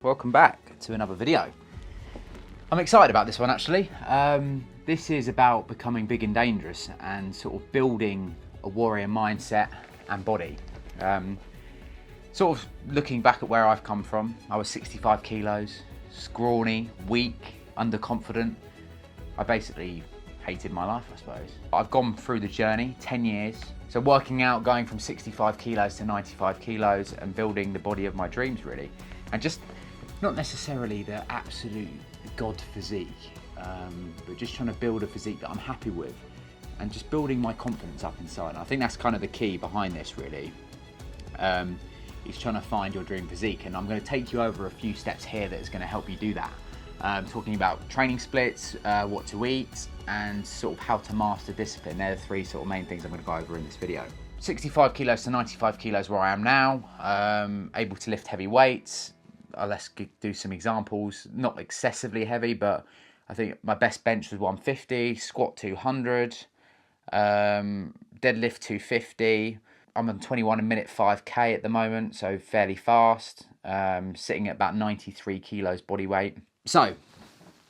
Welcome back to another video. I'm excited about this one actually. This is about becoming big and dangerous and sort of building a warrior mindset and body. Sort of looking back at where I've come from, I was 65 kilos, scrawny, weak, underconfident. I basically hated my life, I suppose. I've gone through the journey, 10 years. So working out, going from 65 kilos to 95 kilos and building the body of my dreams really. And just not necessarily the absolute god physique, but just trying to build a physique that I'm happy with and just building my confidence up inside. And I think that's kind of the key behind this really, is trying to find your dream physique. And I'm going to take you over a few steps here that is going to help you do that. Talking about training splits, what to eat, and sort of how to master discipline. They're the three sort of main things I'm going to go over in this video. 65 kilos to 95 kilos where I am now, able to lift heavy weights. Let's do some examples, not excessively heavy, but I think my best bench was 150, squat 200, deadlift 250. I'm on 21 a minute 5K at the moment, so fairly fast, sitting at about 93 kilos body weight. So,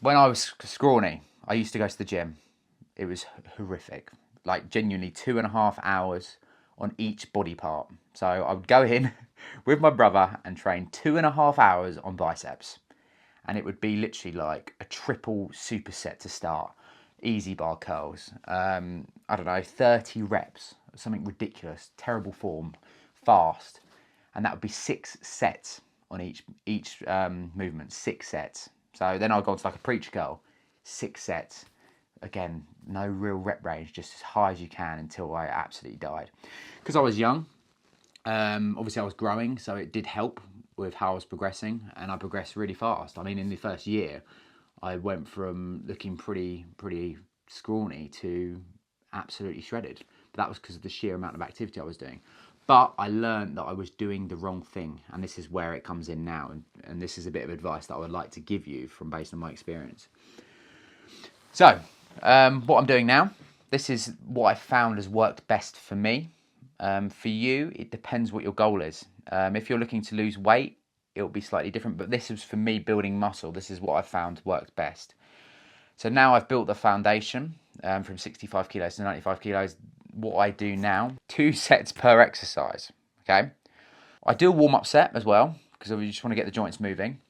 when I was scrawny, I used to go to the gym. It was horrific, like genuinely 2.5 hours on each body part. So I would go in with my brother and train 2.5 hours on biceps. And it would be literally like a triple superset to start. Easy bar curls. I don't know, 30 reps, something ridiculous, terrible form, fast. And that would be 6 sets on each movement, 6 sets. So then I'll go on to like a preacher curl, 6 sets. Again, no real rep range, just as high as you can until I absolutely died. Because I was young, obviously I was growing, so it did help with how I was progressing, and I progressed really fast. I mean, in the first year, I went from looking pretty scrawny to absolutely shredded. But that was because of the sheer amount of activity I was doing. But I learned that I was doing the wrong thing, and this is where it comes in now. And this is a bit of advice that I would like to give you based on my experience. So, what I'm doing now, this is what I found has worked best for me. For you, it depends what your goal is. If you're looking to lose weight, it'll be slightly different, but this is for me building muscle. This is what I found worked best. So now I've built the foundation from 65 kilos to 95 kilos. What I do now, 2 sets per exercise, okay? I do a warm-up set as well, because I just want to get the joints moving.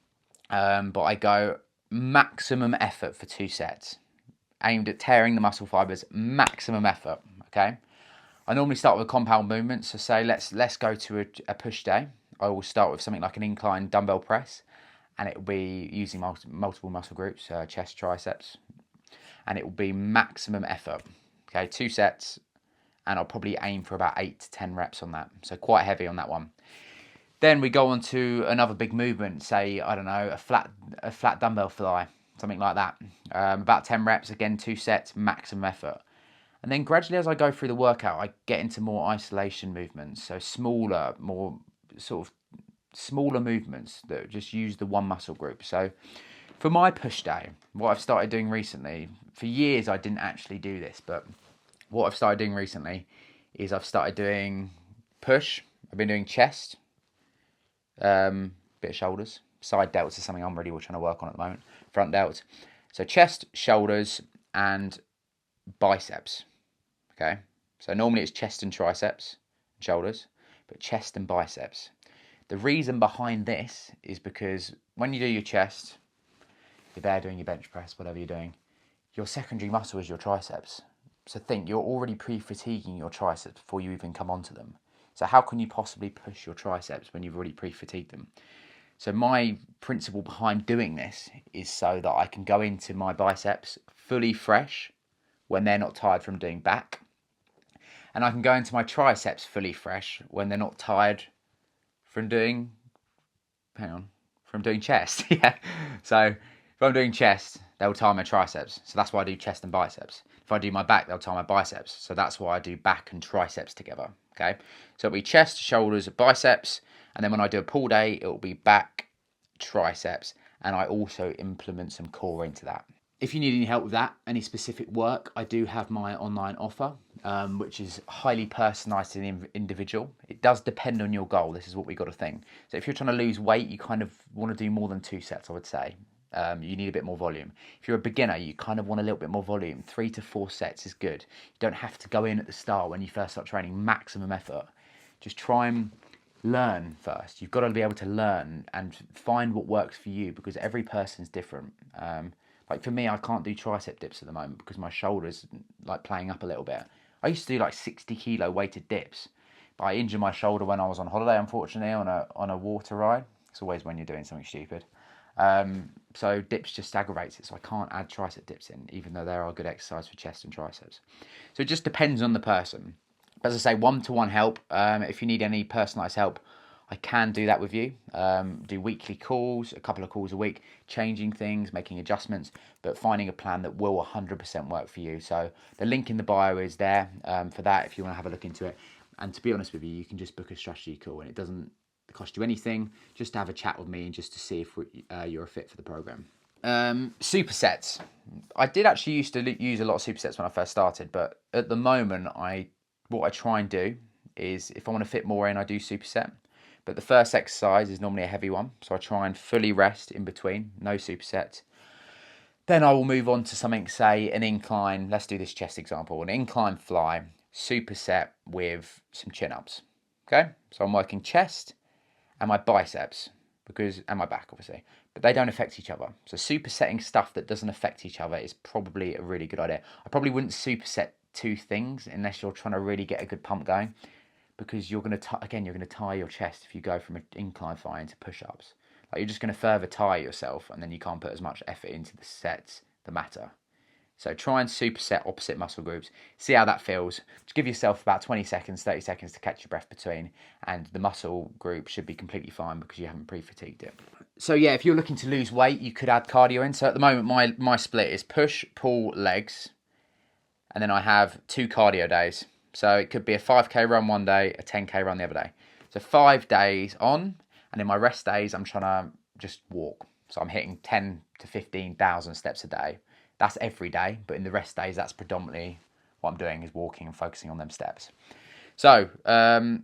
But I go maximum effort for 2 sets, aimed at tearing the muscle fibers, maximum effort, okay? I normally start with a compound movement, so say let's go to a push day. I will start with something like an incline dumbbell press, and it will be using multiple muscle groups, chest, triceps, and it will be maximum effort, okay? 2 sets, and I'll probably aim for about 8 to 10 reps on that, so quite heavy on that one. Then we go on to another big movement, say, I don't know, a flat dumbbell fly, something like that. About 10 reps, again, 2 sets, maximum effort. And then gradually as I go through the workout, I get into more isolation movements. So smaller, more sort of smaller movements that just use the one muscle group. So for my push day, what I've started doing recently, for years I didn't actually do this, but what I've started doing recently is I've started doing push. I've been doing chest, bit of shoulders. Side delts is something I'm really trying to work on at the moment. Front delts. So chest, shoulders, and biceps. Okay, so normally it's chest and triceps, and shoulders, but chest and biceps. The reason behind this is because when you do your chest, you're there doing your bench press, whatever you're doing, your secondary muscle is your triceps. So think, you're already pre-fatiguing your triceps before you even come onto them. So how can you possibly push your triceps when you've already pre-fatigued them? So my principle behind doing this is so that I can go into my biceps fully fresh when they're not tired from doing back. And I can go into my triceps fully fresh when they're not tired from doing, from doing chest. Yeah. So if I'm doing chest, they'll tire my triceps. So that's why I do chest and biceps. If I do my back, they'll tire my biceps. So that's why I do back and triceps together. Okay. So it'll be chest, shoulders, biceps. And then when I do a pull day, it'll be back, triceps. And I also implement some core into that. If you need any help with that, any specific work, I do have my online offer, which is highly personalised to the individual. It does depend on your goal. This is what we got to think. So if you're trying to lose weight, you kind of want to do more than 2 sets, I would say. You need a bit more volume. If you're a beginner, you kind of want a little bit more volume. 3 to 4 sets is good. You don't have to go in at the start when you first start training, maximum effort. Just try and learn first. You've got to be able to learn and find what works for you, because every person's different. Like for me, I can't do tricep dips at the moment because my shoulder's like playing up a little bit. I used to do like 60 kilo weighted dips, but I injured my shoulder when I was on holiday, unfortunately, on a water ride. It's always when you're doing something stupid. So dips just aggravates it, so I can't add tricep dips in, even though they are a good exercise for chest and triceps. So it just depends on the person. As I say, one-to-one help. If you need any personalised help, I can do that with you. Do weekly calls, a couple of calls a week, changing things, making adjustments, but finding a plan that will 100% work for you. So the link in the bio is there for that if you want to have a look into it. And to be honest with you, you can just book a strategy call, and it doesn't cost you anything, just to have a chat with me and just to see if you're a fit for the program. Supersets. I did actually used to use a lot of supersets when I first started, but at the moment, what I try and do is, if I want to fit more in, I do superset. But the first exercise is normally a heavy one, so I try and fully rest in between, no superset. Then I will move on to something, say an incline. Let's do this chest example, an incline fly, superset with some chin-ups. Okay, so I'm working chest and my biceps, and my back, obviously, but they don't affect each other. So supersetting stuff that doesn't affect each other is probably a really good idea. I probably wouldn't superset 2 things unless you're trying to really get a good pump going, because you're going to tire your chest if you go from an incline fly into push-ups. Like, you're just going to further tire yourself, and then you can't put as much effort into the sets that matter. So try and superset opposite muscle groups. See how that feels. Just give yourself about 20 seconds, 30 seconds to catch your breath between, and the muscle group should be completely fine because you haven't pre-fatigued it. So yeah, if you're looking to lose weight, you could add cardio in. So at the moment, my split is push, pull, legs, and then I have 2 cardio days. So it could be a 5k run one day, a 10k run the other day. So 5 days on, and in my rest days, I'm trying to just walk. So I'm hitting 10 to 15,000 steps a day. That's every day, but in the rest days, that's predominantly what I'm doing, is walking and focusing on them steps. So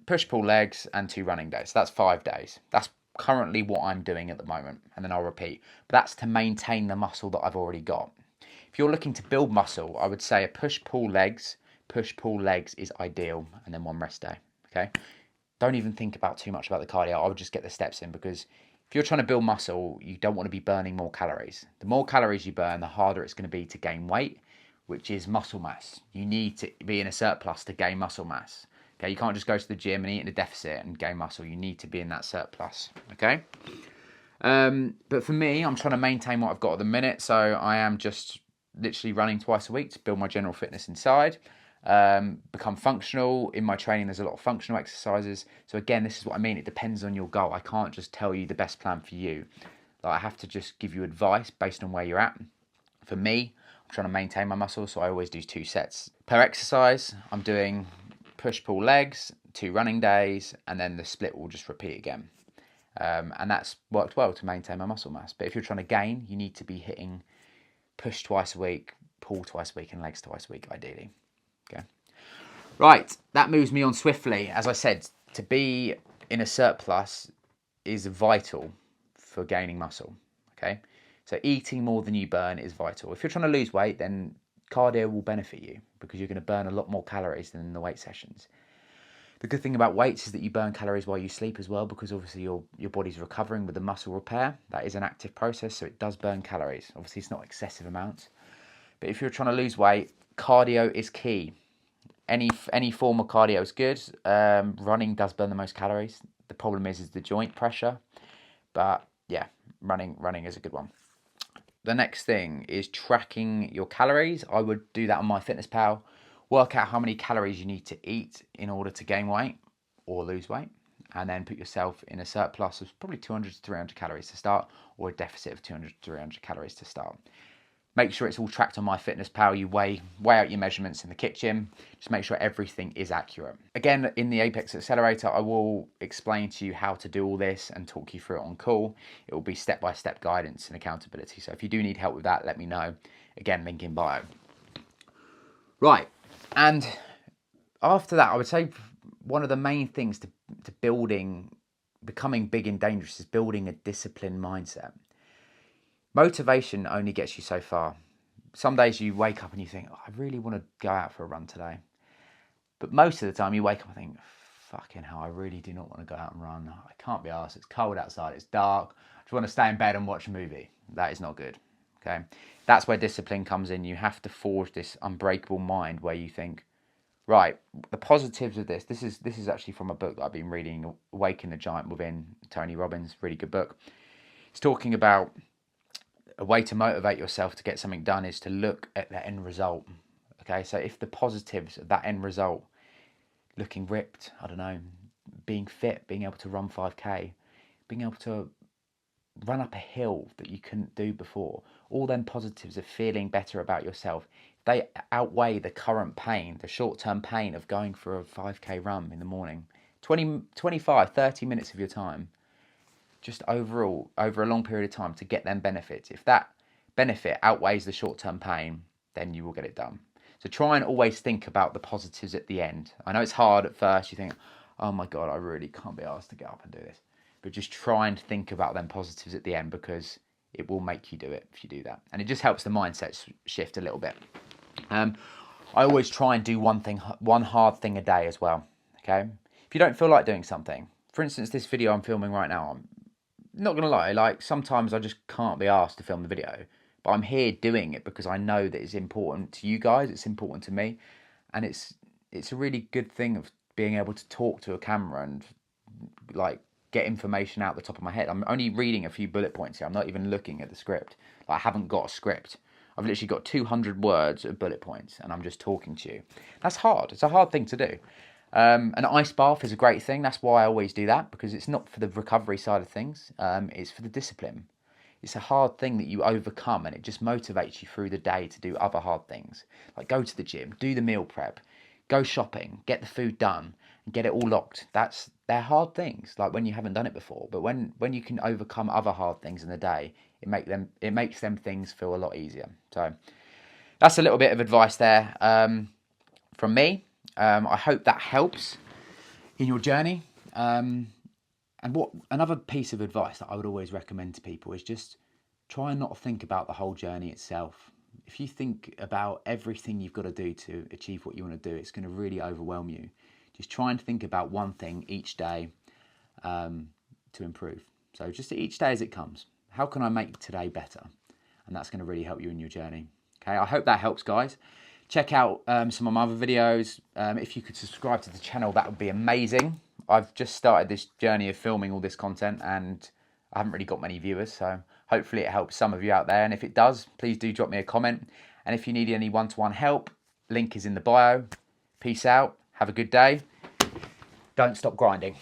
push, pull, legs, and 2 running days. So that's 5 days. That's currently what I'm doing at the moment, and then I'll repeat. But that's to maintain the muscle that I've already got. If you're looking to build muscle, I would say a push, pull, legs is ideal, and then 1 rest day, okay? Don't even think about too much about the cardio. I would just get the steps in, because if you're trying to build muscle, you don't want to be burning more calories. The more calories you burn, the harder it's going to be to gain weight, which is muscle mass. You need to be in a surplus to gain muscle mass. Okay, you can't just go to the gym and eat in a deficit and gain muscle. You need to be in that surplus, okay? But for me, I'm trying to maintain what I've got at the minute, so I am just literally running twice a week to build my general fitness inside. Become functional. In my training, there's a lot of functional exercises. So again, this is what I mean. It depends on your goal. I can't just tell you the best plan for you. Like, I have to just give you advice based on where you're at. For me, I'm trying to maintain my muscle, so I always do 2 sets per exercise. I'm doing push, pull, legs, 2 running days, and then the split will just repeat again. And that's worked well to maintain my muscle mass. But if you're trying to gain, you need to be hitting push twice a week, pull twice a week, and legs twice a week, ideally. Okay. Right, that moves me on swiftly. As I said, to be in a surplus is vital for gaining muscle. Okay, so eating more than you burn is vital. If you're trying to lose weight, then cardio will benefit you, because you're going to burn a lot more calories than in the weight sessions. The good thing about weights is that you burn calories while you sleep as well, because obviously your body's recovering with the muscle repair. That is an active process, so it does burn calories. Obviously, it's not excessive amounts. But if you're trying to lose weight, cardio is key. Any form of cardio is good. Running does burn the most calories. The problem is the joint pressure. But yeah, running is a good one. The next thing is tracking your calories. I would do that on MyFitnessPal. Work out how many calories you need to eat in order to gain weight or lose weight, and then put yourself in a surplus of probably 200 to 300 calories to start, or a deficit of 200 to 300 calories to start. Make sure it's all tracked on MyFitnessPal. You weigh out your measurements in the kitchen. Just make sure everything is accurate. Again, in the Apex Accelerator, I will explain to you how to do all this and talk you through it on call. It will be step-by-step guidance and accountability. So if you do need help with that, let me know. Again, link in bio. Right, and after that, I would say one of the main things to becoming big and dangerous is building a disciplined mindset. Motivation only gets you so far. Some days you wake up and you think, oh, I really want to go out for a run today. But most of the time you wake up and think, fucking hell, I really do not want to go out and run. I can't be arsed. It's cold outside. It's dark. I just want to stay in bed and watch a movie. That is not good. Okay. That's where discipline comes in. You have to forge this unbreakable mind where you think, right, the positives of this is actually from a book that I've been reading, Awaken the Giant Within, Tony Robbins, really good book. It's talking about a way to motivate yourself to get something done is to look at the end result. Okay, so if the positives of that end result, looking ripped, I don't know, being fit, being able to run 5K, being able to run up a hill that you couldn't do before, all them positives of feeling better about yourself, they outweigh the current pain, the short-term pain of going for a 5K run in the morning. 20, 25, 30 minutes of your time, just overall, over a long period of time to get them benefits. If that benefit outweighs the short-term pain, then you will get it done. So try and always think about the positives at the end. I know it's hard at first. You think, oh my God, I really can't be asked to get up and do this. But just try and think about them positives at the end, because it will make you do it if you do that. And it just helps the mindset shift a little bit. I always try and do one hard thing a day as well. Okay. If you don't feel like doing something, for instance, this video I'm filming right now, I'm not going to lie, like sometimes I just can't be asked to film the video, but I'm here doing it because I know that it's important to you guys, it's important to me, and it's a really good thing of being able to talk to a camera and like get information out the top of my head. I'm only reading a few bullet points here. I'm not even looking at the script. Like, I haven't got a script. I've literally got 200 words of bullet points and I'm just talking to you. That's hard. It's a hard thing to do. An ice bath is a great thing. That's why I always do that, because it's not for the recovery side of things. It's for the discipline. It's a hard thing that you overcome, and it just motivates you through the day to do other hard things. Like go to the gym, do the meal prep, go shopping, get the food done, and get it all locked. They're hard things, like when you haven't done it before. But when you can overcome other hard things in the day, it makes them things feel a lot easier. So that's a little bit of advice there from me. I hope that helps in your journey. And another piece of advice that I would always recommend to people is just try and not think about the whole journey itself. If you think about everything you've got to do to achieve what you want to do, it's going to really overwhelm you. Just try and think about one thing each day to improve. So just each day as it comes. How can I make today better? And that's going to really help you in your journey. Okay, I hope that helps, guys. Check out some of my other videos. If you could subscribe to the channel, that would be amazing. I've just started this journey of filming all this content and I haven't really got many viewers, so hopefully it helps some of you out there. And if it does, please do drop me a comment. And if you need any one-to-one help, link is in the bio. Peace out. Have a good day. Don't stop grinding.